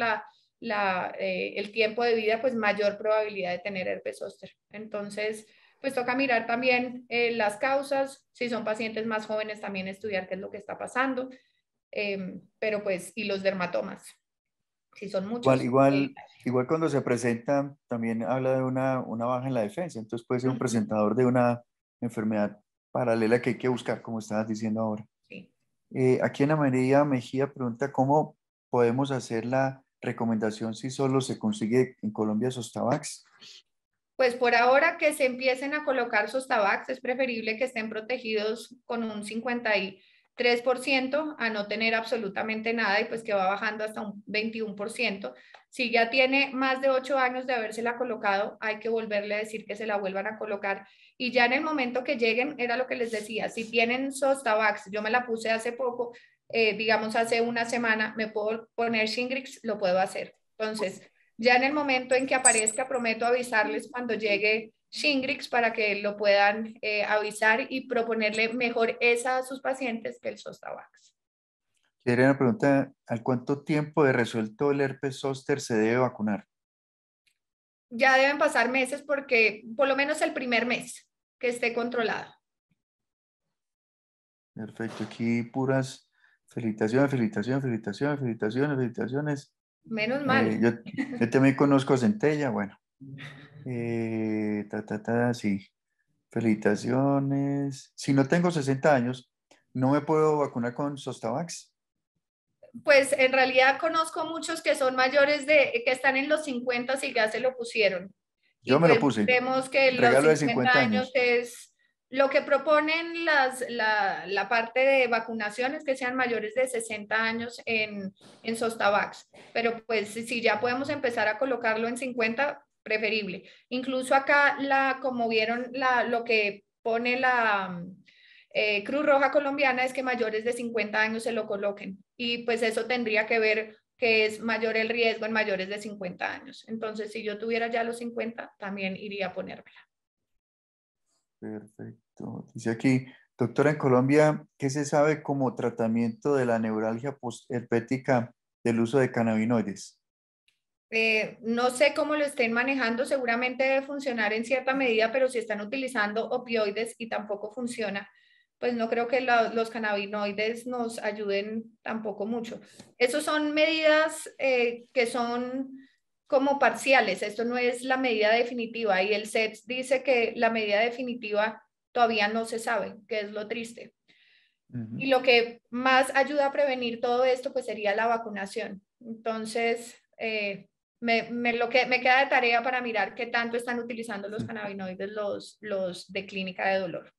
el tiempo de vida, pues mayor probabilidad de tener herpes zóster. Entonces, pues toca mirar también las causas, si son pacientes más jóvenes también estudiar qué es lo que está pasando, pero pues, y los dermatomas, si son muchos. Igual cuando se presenta también habla de una baja en la defensa, entonces puede ser un presentador de una enfermedad paralela que hay que buscar, como estabas diciendo ahora. Sí. Aquí Ana María Mejía pregunta cómo podemos hacer la recomendación si solo se consigue en Colombia Zostavax. Pues por ahora que se empiecen a colocar Zostavax, es preferible que estén protegidos con un 53% a no tener absolutamente nada y pues que va bajando hasta un 21%. Si ya tiene más de 8 años de habérsela colocado, hay que volverle a decir que se la vuelvan a colocar. Y ya en el momento que lleguen, era lo que les decía, si tienen Zostavax, yo me la puse hace poco, digamos hace una semana, me puedo poner Shingrix, lo puedo hacer. Entonces, ya en el momento en que aparezca, prometo avisarles cuando llegue Shingrix para que lo puedan avisar y proponerle mejor esa a sus pacientes que el Zostavax. Adriana pregunta, ¿al cuánto tiempo de resuelto el herpes zóster se debe vacunar? Ya deben pasar meses porque por lo menos el primer mes que esté controlado. Perfecto, aquí puras felicitaciones, felicitaciones, felicitaciones, felicitaciones, felicitaciones. Menos mal. Yo también conozco a Centella, bueno. Sí. Felicitaciones. Si no tengo 60 años, ¿no me puedo vacunar con Zostavax? Pues en realidad conozco muchos que son mayores que están en los 50 y ya se lo pusieron. Yo Y me lo pues puse. vemos que los Regalo de 50 50 años años. es lo que proponen la parte de vacunaciones que sean mayores de 60 años en Zostavax. Pero pues si ya podemos empezar a colocarlo en 50, preferible. Incluso acá, como vieron, lo que pone la Cruz Roja Colombiana es que mayores de 50 años se lo coloquen. Y pues eso tendría que ver que es mayor el riesgo en mayores de 50 años. Entonces, si yo tuviera ya los 50, también iría a ponérmela. Perfecto. Dice aquí, doctora, en Colombia, ¿qué se sabe como tratamiento de la neuralgia postherpética del uso de cannabinoides? No sé cómo lo estén manejando, seguramente debe funcionar en cierta medida, pero si están utilizando opioides y tampoco funciona, pues no creo que los cannabinoides nos ayuden tampoco mucho. Esas son medidas que son como parciales, esto no es la medida definitiva y el CEDS dice que la medida definitiva todavía no se sabe, que es lo triste. Y lo que más ayuda a prevenir todo esto pues sería la vacunación. Entonces, lo que me queda de tarea para mirar qué tanto están utilizando los cannabinoides los de clínica de dolor.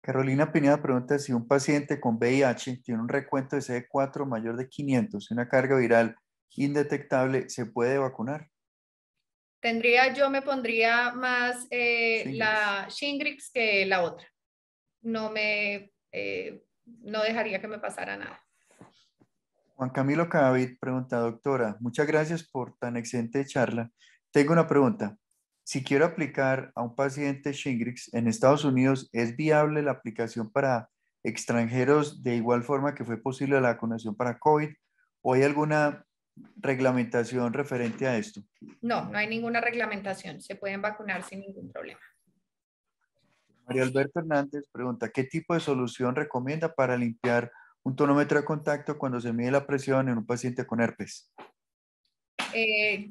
Carolina Pineda pregunta si un paciente con VIH tiene un recuento de CD4 mayor de 500 y una carga viral indetectable, ¿se puede vacunar? Yo me pondría más la Shingrix que la otra. No dejaría que me pasara nada. Juan Camilo Cadavid pregunta, doctora, muchas gracias por tan excelente charla. Tengo una pregunta. Si quiero aplicar a un paciente Shingrix en Estados Unidos, ¿es viable la aplicación para extranjeros de igual forma que fue posible la vacunación para COVID? ¿O hay alguna reglamentación referente a esto? No, no hay ninguna reglamentación. Se pueden vacunar sin ningún problema. María Alberto Hernández pregunta, ¿qué tipo de solución recomienda para limpiar un tonómetro de contacto cuando se mide la presión en un paciente con herpes?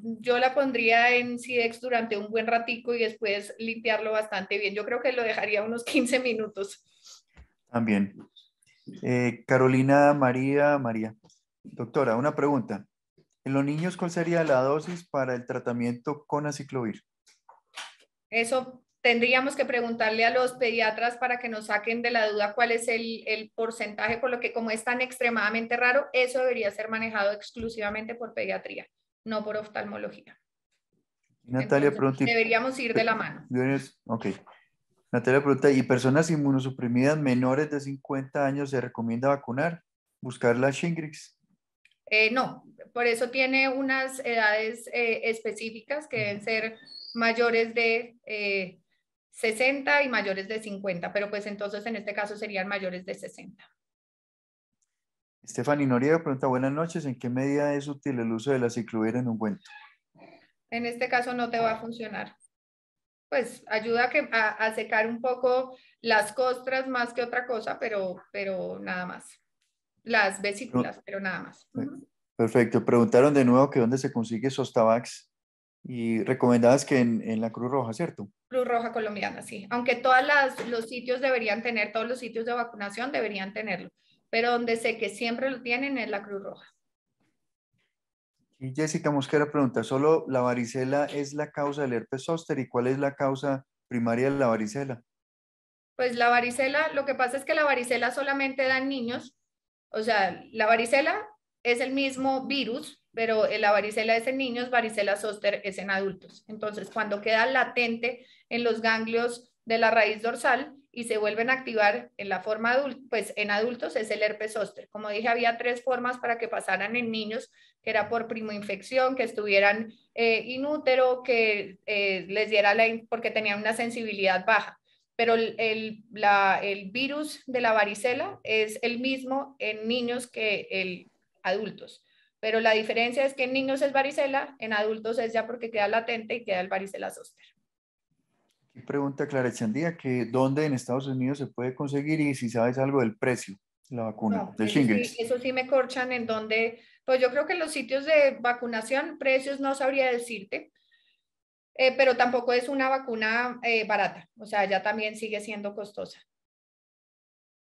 Yo la pondría en Cidex durante un buen ratico y después limpiarlo bastante bien. Yo creo que lo dejaría unos 15 minutos. También. Carolina María. Doctora, una pregunta. ¿En los niños cuál sería la dosis para el tratamiento con aciclovir? Eso tendríamos que preguntarle a los pediatras para que nos saquen de la duda cuál es el porcentaje, por lo que como es tan extremadamente raro, eso debería ser manejado exclusivamente por pediatría, no por oftalmología. Natalia Entonces, pregunta. deberíamos ir de la mano. Ok. Natalia pregunta, ¿y personas inmunosuprimidas menores de 50 años se recomienda vacunar? ¿Buscar la Shingrix? No, por eso tiene unas edades específicas que deben ser mayores de 60 y mayores de 50, pero pues entonces en este caso serían mayores de 60. Stephanie Noriega pregunta, buenas noches, ¿en qué medida es útil el uso de la ciclovir en ungüento? En este caso no te va a funcionar. Pues ayuda a secar un poco las costras más que otra cosa, pero nada más. Las vesículas, pero nada más. Perfecto. Preguntaron de nuevo que dónde se consigue Sostavax y recomendadas que en la Cruz Roja, ¿cierto? Cruz Roja Colombiana, sí. Aunque los sitios deberían tener, todos los sitios de vacunación deberían tenerlo, pero donde sé que siempre lo tienen es la Cruz Roja. Y Jessica Mosquera pregunta, ¿solo la varicela es la causa del herpes zóster y cuál es la causa primaria de la varicela? Pues la varicela, lo que pasa es que la varicela solamente da en niños, o sea, la varicela es el mismo virus, pero la varicela es en niños, varicela zóster es en adultos. Entonces, cuando queda latente en los ganglios de la raíz dorsal y se vuelven a activar en la forma adulta, pues en adultos es el herpes zóster. Como dije, había 3 formas para que pasaran en niños, que era por primoinfección, que estuvieran inútero, que les diera porque tenían una sensibilidad baja. Pero el virus de la varicela es el mismo en niños que en adultos. Pero la diferencia es que en niños es varicela, en adultos es ya porque queda latente y queda el varicela zóster. Y pregunta Clara Echandía que dónde en Estados Unidos se puede conseguir y si sabes algo del precio de la vacuna, No, de shingles. eso sí me corchan en donde, pues yo creo que los sitios de vacunación, precios no sabría decirte, pero tampoco es una vacuna barata, o sea, ya también sigue siendo costosa.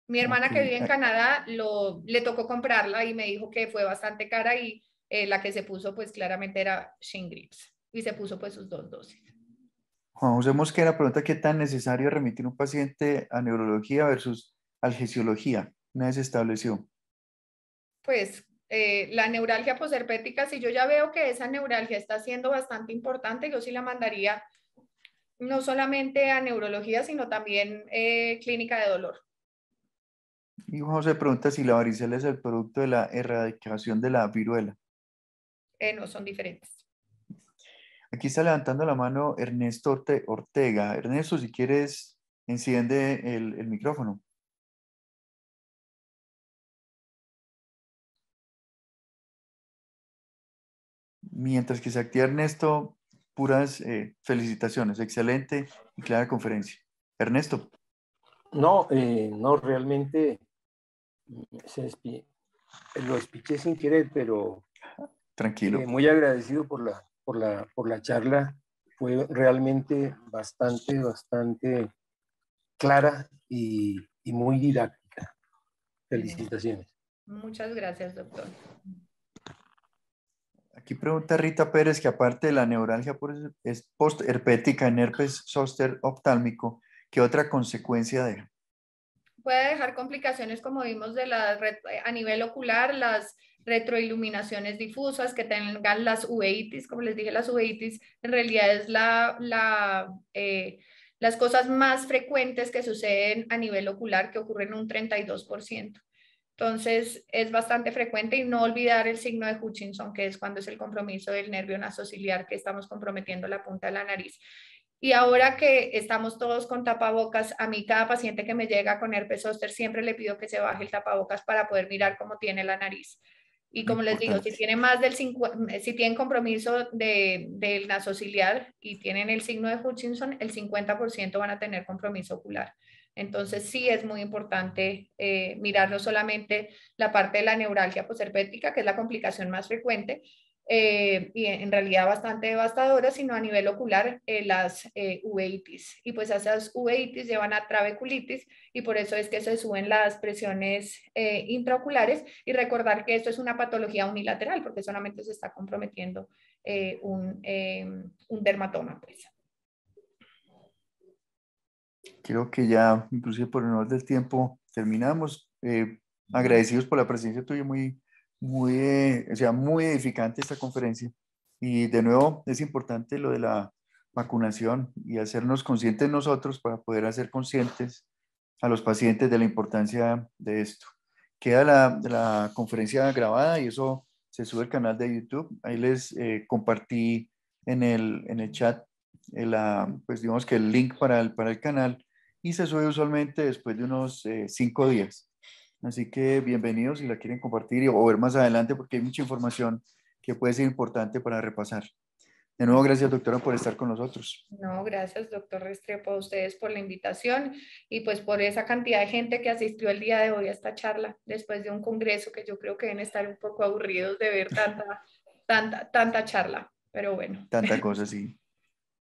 Mi hermana que vive en Canadá le tocó comprarla y me dijo que fue bastante cara y la que se puso pues claramente era Shingrix y se puso pues sus 2 dosis. Juan José Mosquera pregunta qué tan necesario es remitir un paciente a neurología versus algesiología. Una vez se estableció. Pues la neuralgia posherpética, si yo ya veo que esa neuralgia está siendo bastante importante, yo sí la mandaría no solamente a neurología, sino también clínica de dolor. Y Juan José pregunta si la varicela es el producto de la erradicación de la viruela. No son diferentes. Aquí está levantando la mano Ernesto Ortega. Ernesto, si quieres, enciende el micrófono. Mientras que se activa Ernesto, puras felicitaciones. Excelente y clara conferencia. Ernesto. No, no, realmente lo espiché sin querer, pero Tranquilo. muy agradecido por la charla. Fue realmente bastante clara y muy didáctica. Felicitaciones. Muchas gracias, doctor. Aquí pregunta Rita Pérez que aparte de la neuralgia postherpética en herpes zóster oftálmico, ¿qué otra consecuencia deja? Puede dejar complicaciones como vimos a nivel ocular, las retroiluminaciones difusas, que tengan las uveitis, como les dije, las uveitis en realidad es las cosas más frecuentes que suceden a nivel ocular, que ocurren un 32%. Entonces es bastante frecuente y no olvidar el signo de Hutchinson, que es cuando es el compromiso del nervio nasociliar, que estamos comprometiendo la punta de la nariz. Y ahora que estamos todos con tapabocas, a mí cada paciente que me llega con herpes zóster siempre le pido que se baje el tapabocas para poder mirar cómo tiene la nariz. Y como les digo, si tienen más del si tienen compromiso del nasociliar y tienen el signo de Hutchinson, el 50% van a tener compromiso ocular. Entonces sí es muy importante mirar no solamente la parte de la neuralgia posherpética, que es la complicación más frecuente, y en realidad bastante devastadora, sino a nivel ocular las uveitis. Y pues esas uveitis llevan a trabeculitis y por eso es que se suben las presiones intraoculares y recordar que esto es una patología unilateral porque solamente se está comprometiendo un dermatoma. Pues. Creo que ya, inclusive por honor del tiempo, terminamos. Agradecidos por la presencia tuya, muy edificante esta conferencia. Y de nuevo, es importante lo de la vacunación y hacernos conscientes nosotros para poder hacer conscientes a los pacientes de la importancia de esto. Queda la conferencia grabada y eso se sube al canal de YouTube. Ahí les compartí en el chat pues digamos que el link para el canal y se sube usualmente después de unos 5 días. Así que bienvenidos si la quieren compartir o ver más adelante porque hay mucha información que puede ser importante para repasar. De nuevo, gracias, doctora, por estar con nosotros. No, gracias, doctor Restrepo, a ustedes por la invitación y pues por esa cantidad de gente que asistió el día de hoy a esta charla, después de un congreso que yo creo que deben estar un poco aburridos de ver tanta charla, pero bueno. Tanta cosa, sí.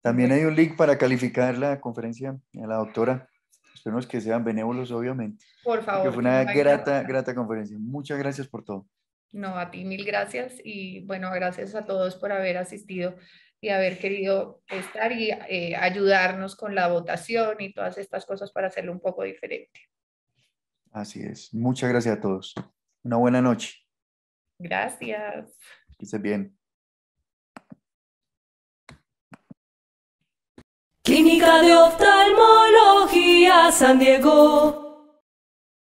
También Bueno. hay un link para calificar la conferencia a la doctora. Esperemos que sean benévolos, obviamente. Por favor. Porque fue una grata conferencia. Muchas gracias por todo. No, a ti mil gracias y bueno, gracias a todos por haber asistido y haber querido estar y ayudarnos con la votación y todas estas cosas para hacerlo un poco diferente. Así es. Muchas gracias a todos. Una buena noche. Gracias. Que estés bien. Clínica de Oftalmología San Diego.